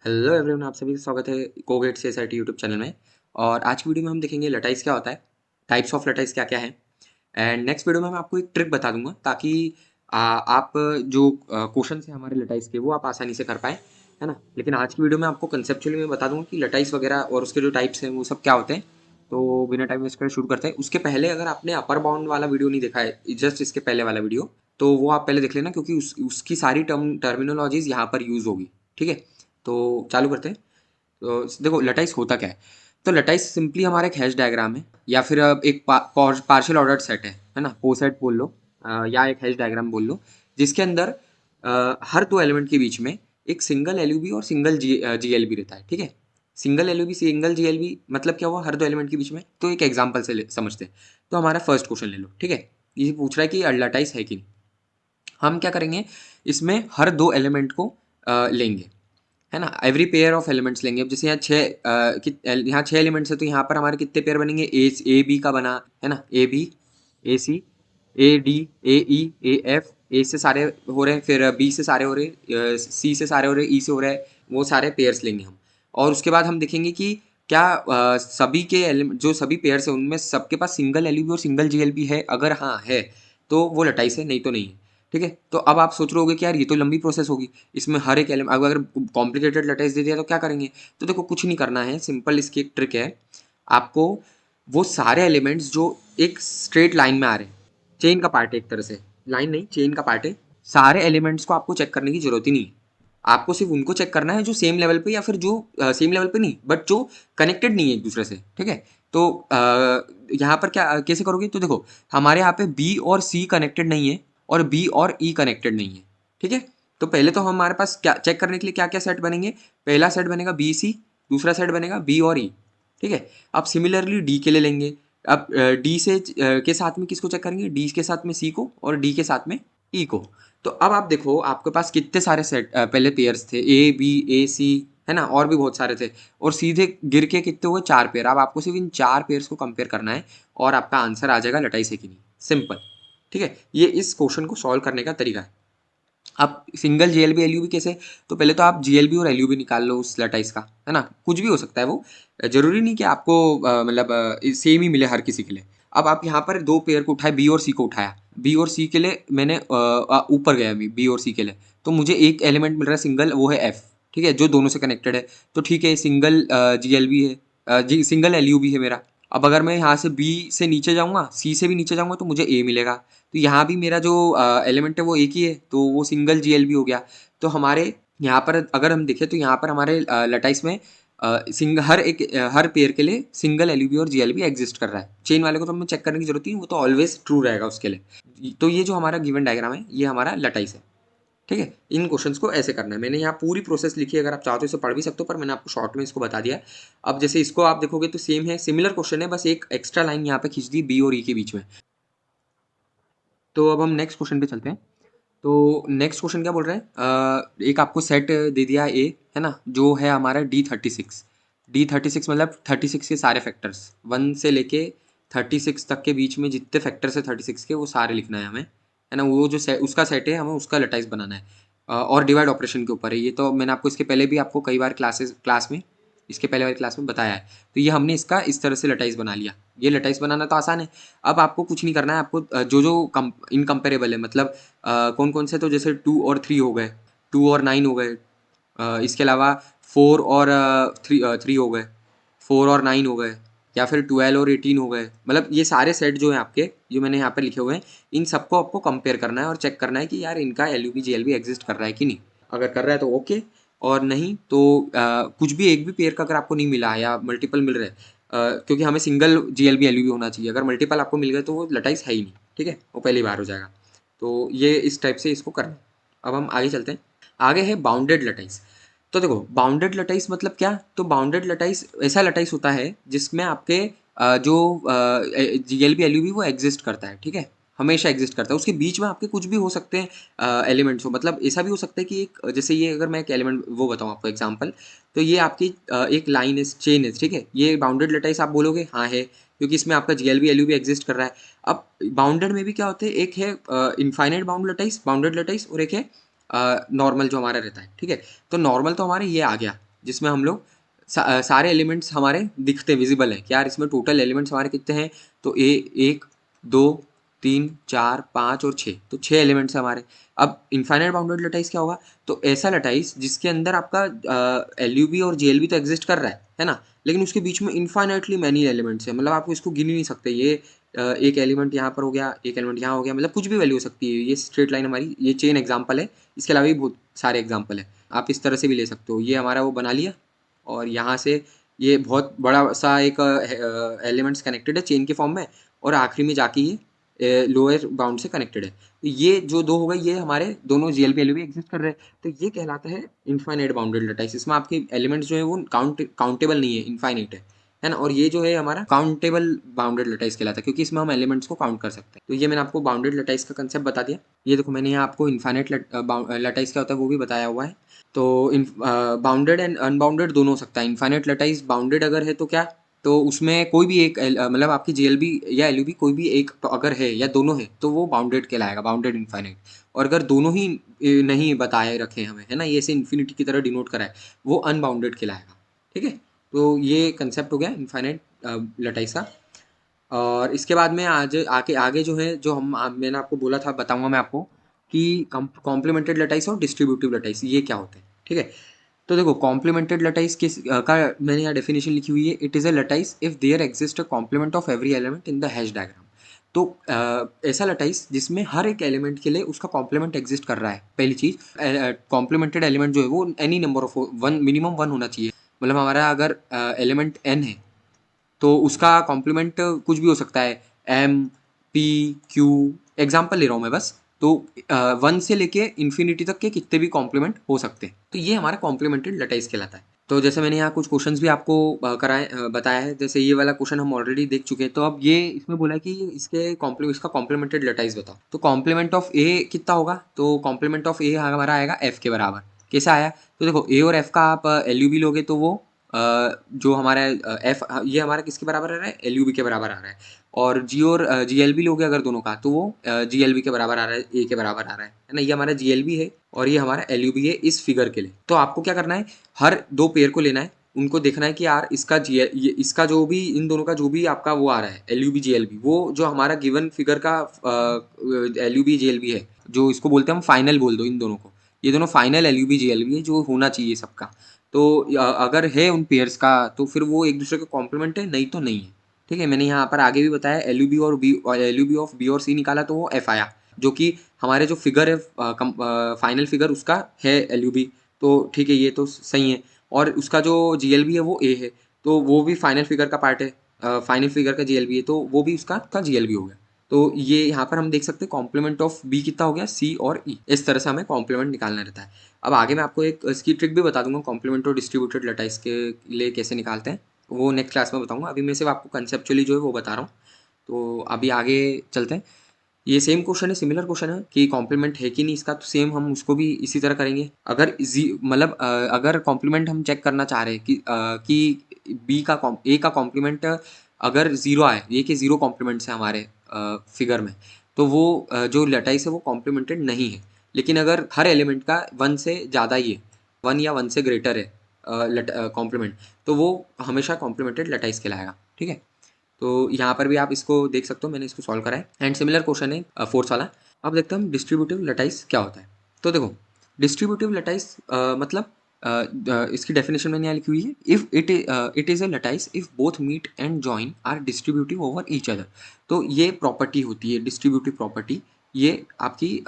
Hello everyone, आप सभी का स्वागत है कोगेट से एसआईटी यूट्यूब चैनल में। और आज की वीडियो में हम देखेंगे लटाइस क्या होता है, टाइप्स ऑफ लटाइस क्या क्या है। एंड नेक्स्ट वीडियो में मैं आपको एक ट्रिक बता दूंगा ताकि आप जो क्वेश्चन है हमारे लटाइस के वो आप आसानी से कर पाए, है ना। लेकिन आज की वीडियो में आपको कंसेप्चुअली मैं बता दूंगा कि लटाइस वगैरह और उसके जो टाइप्स हैं वो सब क्या होते हैं। तो बिना टाइम वेस्ट करे शुरू करते हैं। उसके पहले अगर आपने अपर बाउंड वाला वीडियो नहीं देखा है, जस्ट इसके पहले वाला वीडियो, तो वो आप पहले देख लेना क्योंकि उसकी सारी टर्मिनोलॉजीज यहाँ पर यूज होगी। ठीक है, तो चालू करते हैं। तो देखो लटाइस होता क्या है। तो लटाइस सिंपली हमारा एक हैश डायग्राम है या फिर एक पार्शियल ऑर्डर्ड सेट है ना, पो सेट बोल लो या एक हैश डायग्राम बोल लो, जिसके अंदर हर दो एलिमेंट के बीच में एक सिंगल एलयूबी और सिंगल जीएलबी रहता है। ठीक है, सिंगल एलयूबी सिंगल जीएलबी मतलब क्या हुआ, हर दो एलिमेंट के बीच में। तो एक एग्जांपल से समझते हैं। तो हमारा फर्स्ट क्वेश्चन ले लो। ठीक है, ये पूछ रहा है कि लटाइस है कि नहीं। हम क्या करेंगे, इसमें हर दो एलिमेंट को लेंगे, है ना। एवरी पेयर ऑफ एलिमेंट्स लेंगे। अब जैसे यहाँ यहाँ छह एलिमेंट्स है तो यहाँ पर हमारे कितने पेयर बनेंगे, ए बी का बना, है ना, A B, A C, A D, A E, A F. A से सारे हो रहे हैं, फिर बी से सारे हो रहे हैं, सी से सारे हो रहे हैं, ई से हो रहा है। वो सारे पेयर्स लेंगे हम। और उसके बाद हम देखेंगे कि क्या सभी के एलिमेंट जो सभी पेयर्स है उनमें सबके पास सिंगल एलयूबी और सिंगल जीएलबी है। अगर हाँ है तो वो लटाइस है, नहीं तो नहीं है। ठीक है, तो अब आप सोच रहे होगे कि यार ये तो लंबी प्रोसेस होगी, इसमें हर एक एलिमेंट अगर कॉम्प्लिकेटेड लटाइस दे दिया तो क्या करेंगे। तो देखो कुछ नहीं करना है, सिंपल इसकी एक ट्रिक है। आपको वो सारे एलिमेंट्स जो एक स्ट्रेट लाइन में आ रहे हैं, चेन का पार्ट है एक तरह से, लाइन नहीं चेन का पार्ट है, सारे एलिमेंट्स को आपको चेक करने की जरूरत ही नहीं है। आपको सिर्फ उनको चेक करना है जो सेम लेवल पे, या फिर जो सेम लेवल पे नहीं बट जो कनेक्टेड नहीं है एक दूसरे से। ठीक है, तो यहाँ पर क्या कैसे करोगे, तो देखो हमारे यहाँ पे बी और सी कनेक्टेड नहीं है और बी और ई कनेक्टेड नहीं है। ठीक है, तो पहले तो हमारे पास क्या चेक करने के लिए क्या क्या सेट बनेंगे। पहला सेट बनेगा बी सी, दूसरा सेट बनेगा बी और ई। ठीक है, अब सिमिलरली डी के लिए लेंगे। अब डी से के साथ में किसको चेक करेंगे, डी के साथ में सी को और डी के साथ में ई को। तो अब आप देखो आपके पास कितने सारे सेट पहले पेयर्स थे, ए बी ए सी, है ना, और भी बहुत सारे थे। और सीधे गिर के कितने हुए, चार पेयर। अब आपको सिर्फ इन चार पेयर्स को कंपेयर करना है और आपका आंसर आ जाएगा लटाइस है कि नहीं। सिंपल। ठीक है, ये इस क्वेश्चन को सॉल्व करने का तरीका है। अब सिंगल जीएलबी एलयूबी कैसे, तो पहले तो आप जीएलबी और एलयूबी निकाल लो उस लटाइस का, है ना। कुछ भी हो सकता है वो, जरूरी नहीं कि आपको मतलब सेम ही मिले हर किसी के लिए। अब आप यहाँ पर दो पेयर को उठाए, बी और सी को उठाया। बी और सी के लिए मैंने ऊपर गया अभी, बी और सी के लिए तो मुझे एक एलिमेंट मिल रहा है सिंगल, वो है एफ। ठीक है, जो दोनों से कनेक्टेड है। तो ठीक है, सिंगल जीएलबी है, जी सिंगल एलयूबी है मेरा। अब अगर मैं यहाँ से बी से नीचे जाऊँगा, सी से भी नीचे जाऊँगा तो मुझे ए मिलेगा। तो यहाँ भी मेरा जो एलिमेंट है वो एक ही है, तो वो सिंगल जीएलबी हो गया। तो हमारे यहाँ पर अगर हम देखें तो यहाँ पर हमारे लटाइस में हर पेयर के लिए सिंगल एलयूबी और जीएलबी एग्जिस्ट कर रहा है। चेन वाले को तो हमें चेक करने की जरूरत नहीं, वो तो ऑलवेज ट्रू रहेगा उसके लिए। तो ये जो हमारा गिवन डायग्राम है ये हमारा लटाइस है। ठीक है, इन क्वेश्चंस को ऐसे करना है। मैंने यहाँ पूरी प्रोसेस लिखी है, अगर आप चाहो तो इसे पढ़ भी सकते हो, पर मैंने आपको शॉर्ट में इसको बता दिया है। अब जैसे इसको आप देखोगे तो सेम है, सिमिलर क्वेश्चन है, बस एक एक्स्ट्रा लाइन यहाँ पे खींच दी बी और ई के बीच में। तो अब हम नेक्स्ट क्वेश्चन पे चलते हैं। तो नेक्स्ट क्वेश्चन क्या बोल रहे हैं, एक आपको सेट दे दिया ए, है ना, जो है हमारा D36। D36 मतलब 36 के सारे फैक्टर्स, 1 से लेके 36 तक के बीच में जितने फैक्टर्स है 36 के वो सारे लिखना है हमें, है ना। वो जो उसका सेट है, हमें उसका लटाइस बनाना है। और डिवाइड ऑपरेशन के ऊपर है ये। तो मैंने आपको इसके पहले भी आपको कई बार क्लास में, इसके पहले वाली क्लास में बताया है। तो ये हमने इसका इस तरह से लटाइस बना लिया। ये लटाइस बनाना तो आसान है। अब आपको कुछ नहीं करना है, आपको जो जो इनकम्पेरेबल है, मतलब कौन कौन से, तो जैसे 2 और 3 हो गए, 2 और 9 हो गए, इसके अलावा 4 और 3 हो गए, 4 और 9 हो गए, या फिर 12 और 18 हो गए। मतलब ये सारे सेट जो हैं आपके, जो मैंने यहाँ पे लिखे हुए हैं, इन सबको आपको कंपेयर करना है और चेक करना है कि यार इनका एलयूबी जीएलबी एग्जिस्ट कर रहा है कि नहीं। अगर कर रहा है तो ओके, और नहीं तो कुछ भी एक भी पेयर का अगर आपको नहीं मिला या मल्टीपल मिल रहे हैं, क्योंकि हमें सिंगल जीएलबी एलयूबी होना चाहिए। अगर मल्टीपल आपको मिल गए तो वो लटाइस है ही नहीं। ठीक है, वो पहली बार हो जाएगा। तो ये इस टाइप से इसको करना है। अब हम आगे चलते हैं। आगे है बाउंडेड लटाइस। तो देखो बाउंडेड लटाइस मतलब क्या, तो बाउंडेड लटाइस ऐसा लटाइस होता है जिसमें आपके जो जीएलबी एलयूबी वो एग्जिस्ट करता है। ठीक है, हमेशा एग्जिस्ट करता है। उसके बीच में आपके कुछ भी हो सकते हैं एलिमेंट्स हो, मतलब ऐसा भी हो सकता है कि एक जैसे ये, अगर मैं एक एलिमेंट वो बताऊँ आपको एग्जांपल, तो ये आपकी एक लाइन है, चेन है। ठीक है, ये बाउंडेड लटाइस आप बोलोगे हाँ है, क्योंकि इसमें आपका जीएलबी एलयूबी एग्जिस्ट कर रहा है। अब बाउंडेड में भी क्या होते हैं, एक है इनफाइनाइट बाउंडेड लटाइस और एक है नॉर्मल जो हमारा रहता है। ठीक है, तो नॉर्मल तो हमारे ये आ गया, जिसमें हम लोग सारे एलिमेंट्स हमारे दिखते विजिबल हैं कि यार इसमें टोटल एलिमेंट्स हमारे कितने हैं, तो एक दो तीन चार पाँच और छः, तो छः एलिमेंट्स हैं हमारे। अब इनफाइनाइट बाउंडेड लटाइस क्या होगा, तो ऐसा लटाइस जिसके अंदर आपका एल और जी तो एग्जिस्ट कर रहा है ना, लेकिन उसके बीच में इनफाइनाइटली मैनी एलिमेंट्स है, मतलब आप इसको गिन ही नहीं सकते। ये एक एलिमेंट यहाँ पर हो गया, एक एलिमेंट यहाँ हो गया, मतलब कुछ भी वैल्यू हो सकती है। ये स्ट्रेट लाइन हमारी, ये चेन एग्जाम्पल है, इसके अलावा भी बहुत सारे एग्जाम्पल है, आप इस तरह से भी ले सकते हो। ये हमारा वो बना लिया, और यहाँ से ये बहुत बड़ा सा एक एलिमेंट्स कनेक्टेड है चेन के फॉर्म में, और आखिरी में जाके ये लोअर बाउंड से कनेक्टेड है। तो ये जो दो हो गए, ये हमारे दोनों जीएलपी एलयूवी एग्जिस्ट कर रहे हैं, तो ये कहलाता है इनफाइनाइट बाउंडेड लटाइस। इसमें आपके एलिमेंट्स जो है वो काउंटेबल नहीं है, इनफाइनाइट है ना। और ये जो है हमारा काउंटेबल बाउंडेड लटाइस कहलाता है, क्योंकि इसमें हम एलिमेंट्स को काउंट कर सकते हैं। तो ये मैंने आपको बाउंडेड लटाइस का कंसेप्ट बता दिया। ये देखो मैंने यहाँ आपको इनफाइनाइट लटाइस क्या होता है वो भी बताया हुआ है। तो बाउंडेड एंड अनबाउंडेड दोनों हो सकता है। इनफाइनाइट लटाइस बाउंडेड अगर है तो क्या, तो उसमें कोई भी एक मतलब आपकी जीएलबी या एलयूबी कोई भी एक तो अगर है या दोनों है तो वो बाउंडेड कहलाएगा, बाउंडेड इनफाइनाइट। और अगर दोनों ही नहीं बताए रखे हमें, है ना, ये ऐसे इन्फिनिटी की तरह डिनोट करा है, वो अनबाउंडेड कहलाएगा। ठीक है, तो ये कंसेप्ट हो गया इनफाइनाइट लटाइस का। और इसके बाद में आज आगे आगे जो है, जो मैंने आपको बोला था बताऊंगा मैं आपको कि कॉम्प्लीमेंटेड लटाइस और डिस्ट्रीब्यूटिव लटाइस ये क्या होते हैं। ठीक है, तो देखो कॉम्प्लीमेंटेड लटाइस का मैंने यहाँ डेफिनेशन लिखी हुई है, it is a lattice if there exist a complement of every element in the Hasse diagram. तो ऐसा लटाइस जिसमें हर एक एलिमेंट के लिए उसका कॉम्प्लीमेंट एग्जिस्ट कर रहा है। पहली चीज, कॉम्प्लीमेंटेड एलिमेंट जो है वो any number of one, minimum one होना चाहिए। मतलब हमारा अगर एलिमेंट एन है तो उसका कॉम्प्लीमेंट कुछ भी हो सकता है, एम पी क्यू, एग्जाम्पल ले रहा हूँ मैं बस। तो वन से लेके इन्फिनिटी तक के कितने भी कॉम्प्लीमेंट हो सकते हैं, तो ये हमारा कॉम्प्लीमेंटेड लटाइस कहलाता है। तो जैसे मैंने यहाँ कुछ क्वेश्चंस भी आपको बताया है, जैसे ये वाला क्वेश्चन हम ऑलरेडी देख चुके हैं। तो अब ये इसमें बोला है कि इसका कॉम्प्लीमेंटेड लटाइस बताओ। तो कॉम्प्लीमेंट ऑफ ए कितना होगा, तो कॉम्प्लीमेंट ऑफ ए हमारा आएगा एफ के बराबर। कैसा आया, तो देखो ए और एफ का आप एल लोगे तो वो जो हमारा एफ ये हमारा किसके बराबर आ रहा है, एल के बराबर आ रहा है। और जी और जी एल बी लोगे अगर दोनों का, तो वो जी एल बी के बराबर आ रहा है, ए के बराबर आ रहा है ना। ये हमारा जी एल बी है और ये हमारा एल बी है इस फिगर के लिए। तो आपको क्या करना है, हर दो पेयर को लेना है, उनको देखना है कि यार इसका इसका जो भी, इन दोनों का जो भी आपका वो आ रहा है एल जी एल बी, वो जो हमारा गिवन फिगर का एल जी एल बी है, जो इसको बोलते हैं हम फाइनल बोल दो इन दोनों को, ये दोनों final L G L B है जो होना चाहिए सबका। तो अगर है उन पेयर्स का तो फिर वो एक दूसरे का कॉम्प्लीमेंट है, नहीं तो नहीं है। ठीक है, मैंने यहाँ पर आगे भी बताया एल बी और B, L B of B और सी निकाला तो वो एफ आया, जो कि हमारे जो फिगर है फाइनल फिगर उसका है एल बी। तो ठीक है, ये तो सही है। और उसका जो जी एल बी है वो ए है, तो वो भी फाइनल फिगर का पार्ट है, फाइनल फिगर का जी एल बी है, तो वो भी उसका जी एल बी हो गया। तो ये यहाँ पर हम देख सकते हैं कॉम्प्लीमेंट ऑफ बी कितना हो गया, सी और ई। इस तरह से हमें कॉम्प्लीमेंट निकालना रहता है। अब आगे मैं आपको एक इसकी ट्रिक भी बता दूंगा, कॉम्प्लीमेंट और डिस्ट्रीब्यूटेड लटाइस के लिए कैसे निकालते हैं, वो नेक्स्ट क्लास में बताऊंगा। अभी मैं सिर्फ आपको कंसेप्चुअली जो है वो बता रहा हूँ। तो अभी आगे चलते हैं। ये सेम क्वेश्चन है, सिमिलर क्वेश्चन है कि कॉम्प्लीमेंट है कि नहीं इसका, तो सेम हम उसको भी इसी तरह करेंगे। अगर मतलब अगर कॉम्प्लीमेंट हम चेक करना चाह रहे हैं कि बी का ए का कॉम्प्लीमेंट अगर जीरो आए, ये कि जीरो कॉम्प्लीमेंट्स है हमारे फिगर में, तो वो जो लटाइस है वो कॉम्प्लीमेंटेड नहीं है। लेकिन अगर हर एलिमेंट का वन से ज़्यादा ही है, वन या वन से ग्रेटर है कॉम्प्लीमेंट, तो वो हमेशा कॉम्प्लीमेंटेड लटाइस कहलाएगा। ठीक है, तो यहाँ पर भी आप इसको देख सकते हो, मैंने इसको सॉल्व करा है। एंड सिमिलर क्वेश्चन है फोर्थ वाला। अब देखते हैं हम डिस्ट्रीब्यूटिव लटाइस क्या होता है। तो देखो डिस्ट्रीब्यूटिव लटाइस मतलब इसकी डेफिनेशन मैंने यहाँ लिखी हुई है, if it is a lattice if both meet and join are distributive over each other. तो ये प्रॉपर्टी होती है डिस्ट्रीब्यूटिव प्रॉपर्टी, ये आपकी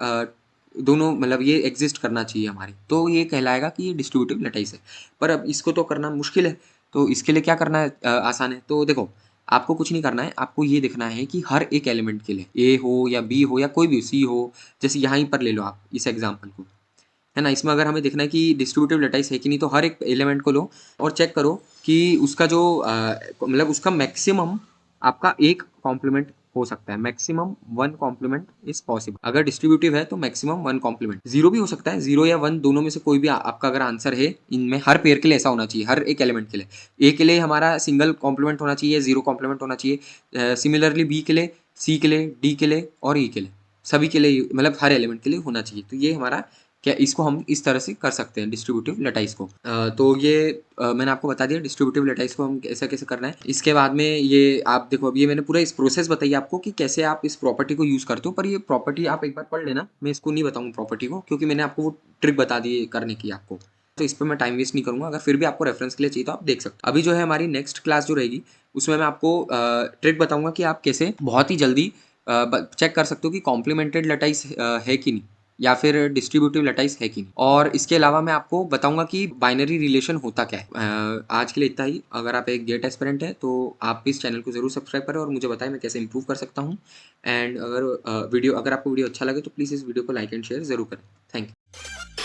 दोनों मतलब ये एग्जिस्ट करना चाहिए हमारी, तो ये कहलाएगा कि ये डिस्ट्रीब्यूटिव लटाइस है। पर अब इसको तो करना मुश्किल है, तो इसके लिए क्या करना है आसान है। तो देखो आपको कुछ नहीं करना है, आपको ये देखना है कि हर एक एलिमेंट के लिए, ए हो या बी हो या कोई भी सी हो, जैसे यहाँ पर ले लो आप इस एग्जाम्पल को, है ना। इसमें अगर हमें देखना है कि डिस्ट्रीब्यूटिव लटाइस है कि नहीं, तो हर एक एलिमेंट को लो और चेक करो कि उसका जो मतलब उसका मैक्सिमम आपका एक कॉम्प्लीमेंट हो सकता है, maximum one complement is possible. अगर डिस्ट्रीब्यूटिव है तो मैक्सिमम वन कॉम्प्लीमेंट, जीरो भी हो सकता है, जीरो या वन दोनों में से कोई भी आपका अगर आंसर है इनमें, हर पेयर के लिए ऐसा होना चाहिए, हर एक एलिमेंट के लिए। ए के लिए हमारा सिंगल कॉम्प्लीमेंट होना चाहिए, जीरो कॉम्प्लीमेंट होना चाहिए। सिमिलरली बी के लिए, सी के लिए, डी के लिए और ई के लिए, सभी के लिए मतलब हर एलिमेंट के लिए होना चाहिए। तो ये हमारा क्या इसको हम इस तरह से कर सकते हैं डिस्ट्रीब्यूटिव लटाइस को। तो ये मैंने आपको बता दिया डिस्ट्रीब्यूटिव लटाइस को हम कैसे कैसे करना है। इसके बाद में ये आप देखो, अब ये मैंने पूरा इस प्रोसेस बताई आपको कि कैसे आप इस प्रॉपर्टी को यूज़ करते हो, पर ये प्रॉपर्टी आप एक बार पढ़ लेना, मैं इसको नहीं बताऊँगा प्रॉपर्टी को, क्योंकि मैंने आपको वो ट्रिक बता दी है करने की आपको, तो इस पे मैं टाइम वेस्ट नहीं करूँगा। अगर फिर भी आपको रेफरेंस के लिए चाहिए तो आप देख सकते हो। अभी जो है हमारी नेक्स्ट क्लास जो रहेगी उसमें मैं आपको ट्रिक बताऊँगा कि आप कैसे बहुत ही जल्दी चेक कर सकते हो कि कॉम्प्लीमेंटेड लटाइस है कि नहीं, या फिर डिस्ट्रीब्यूटिव लटाइस है कि नहीं। और इसके अलावा मैं आपको बताऊंगा कि बाइनरी रिलेशन होता क्या है। आज के लिए इतना ही। अगर आप एक गेट एस्पिरेंट है तो आप इस चैनल को जरूर सब्सक्राइब करें और मुझे बताएं मैं कैसे इंप्रूव कर सकता हूँ। एंड अगर आपको वीडियो अच्छा लगे तो प्लीज़ इस वीडियो को लाइक एंड शेयर जरूर करें। Thank you.